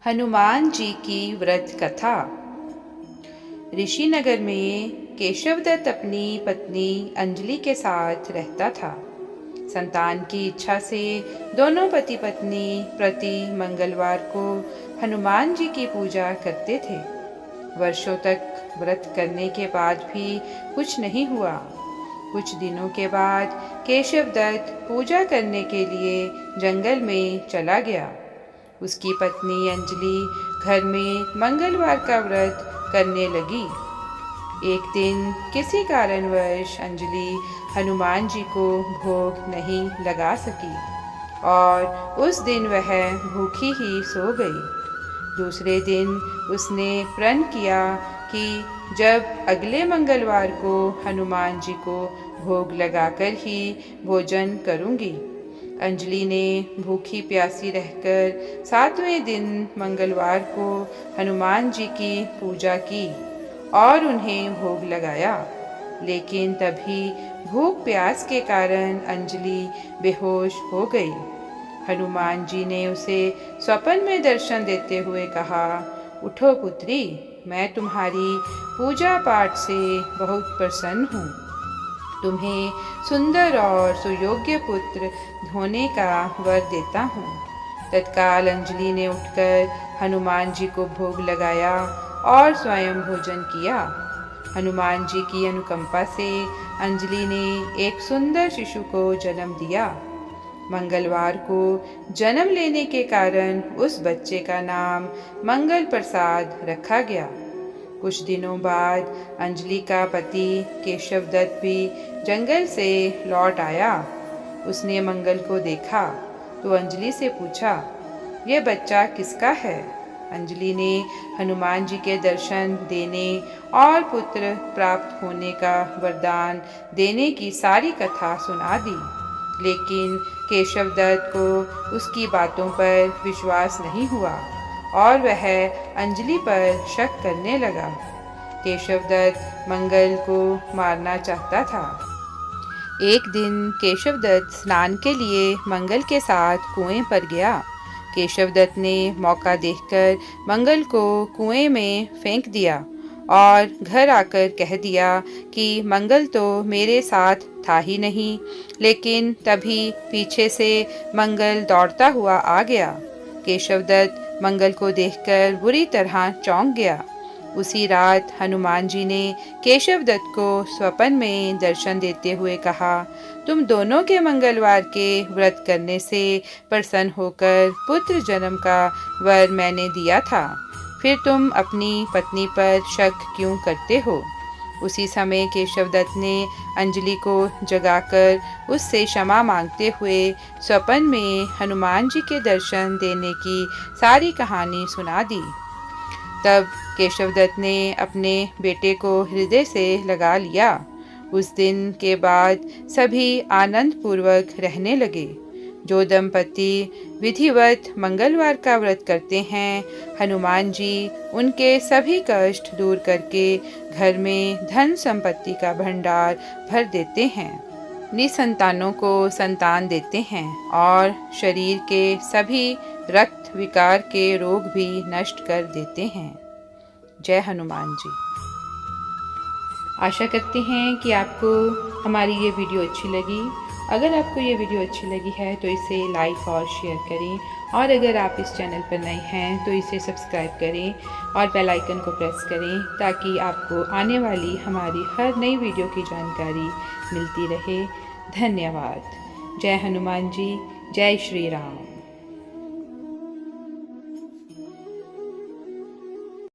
हनुमान जी की व्रत कथा। ऋषिनगर में केशवदत्त अपनी पत्नी अंजलि के साथ रहता था। संतान की इच्छा से दोनों पति पत्नी प्रति मंगलवार को हनुमान जी की पूजा करते थे। वर्षों तक व्रत करने के बाद भी कुछ नहीं हुआ। कुछ दिनों के बाद केशवदत्त पूजा करने के लिए जंगल में चला गया। उसकी पत्नी अंजलि घर में मंगलवार का व्रत करने लगी। एक दिन किसी कारणवश अंजलि हनुमान जी को भोग नहीं लगा सकी और उस दिन वह भूखी ही सो गई। दूसरे दिन उसने प्रण किया कि जब अगले मंगलवार को हनुमान जी को भोग लगाकर ही भोजन करूंगी। अंजलि ने भूखी प्यासी रहकर 7वें दिन मंगलवार को हनुमान जी की पूजा की और उन्हें भोग लगाया। लेकिन तभी भूख प्यास के कारण अंजलि बेहोश हो गई। हनुमान जी ने उसे स्वप्न में दर्शन देते हुए कहा, उठो पुत्री, मैं तुम्हारी पूजा पाठ से बहुत प्रसन्न हूँ। तुम्हें सुंदर और सुयोग्य पुत्र होने का वर देता हूँ। तत्काल अंजलि ने उठकर हनुमान जी को भोग लगाया और स्वयं भोजन किया। हनुमान जी की अनुकंपा से अंजलि ने एक सुंदर शिशु को जन्म दिया। मंगलवार को जन्म लेने के कारण उस बच्चे का नाम मंगल प्रसाद रखा गया। कुछ दिनों बाद अंजलि का पति केशवदत्त भी जंगल से लौट आया। उसने मंगल को देखा तो अंजलि से पूछा, यह बच्चा किसका है? अंजलि ने हनुमान जी के दर्शन देने और पुत्र प्राप्त होने का वरदान देने की सारी कथा सुना दी। लेकिन केशवदत्त को उसकी बातों पर विश्वास नहीं हुआ और वह अंजलि पर शक करने लगा। केशवदत्त मंगल को मारना चाहता था। एक दिन केशवदत्त स्नान के लिए मंगल के साथ कुएं पर गया। केशवदत्त ने मौका देखकर मंगल को कुएं में फेंक दिया और घर आकर कह दिया कि मंगल तो मेरे साथ था ही नहीं। लेकिन तभी पीछे से मंगल दौड़ता हुआ आ गया। केशवदत्त मंगल को देखकर बुरी तरह चौंक गया। उसी रात हनुमान जी ने केशवदत्त को स्वप्न में दर्शन देते हुए कहा, तुम दोनों के मंगलवार के व्रत करने से प्रसन्न होकर पुत्र जन्म का वर मैंने दिया था। फिर तुम अपनी पत्नी पर शक क्यों करते हो? उसी समय केशवदत्त ने अंजलि को जगाकर उससे क्षमा मांगते हुए स्वप्न में हनुमान जी के दर्शन देने की सारी कहानी सुना दी। तब केशवदत्त ने अपने बेटे को हृदय से लगा लिया। उस दिन के बाद सभी आनंद पूर्वक रहने लगे। जो दंपति विधिवत मंगलवार का व्रत करते हैं, हनुमान जी उनके सभी कष्ट दूर करके घर में धन संपत्ति का भंडार भर देते हैं, निसंतानों को संतान देते हैं और शरीर के सभी रक्त विकार के रोग भी नष्ट कर देते हैं। जय हनुमान जी। आशा करते हैं कि आपको हमारी ये वीडियो अच्छी लगी। अगर आपको ये वीडियो अच्छी लगी है तो इसे लाइक और शेयर करें और अगर आप इस चैनल पर नए हैं तो इसे सब्सक्राइब करें और बेल आइकन को प्रेस करें ताकि आपको आने वाली हमारी हर नई वीडियो की जानकारी मिलती रहे। धन्यवाद। जय हनुमान जी। जय श्री राम।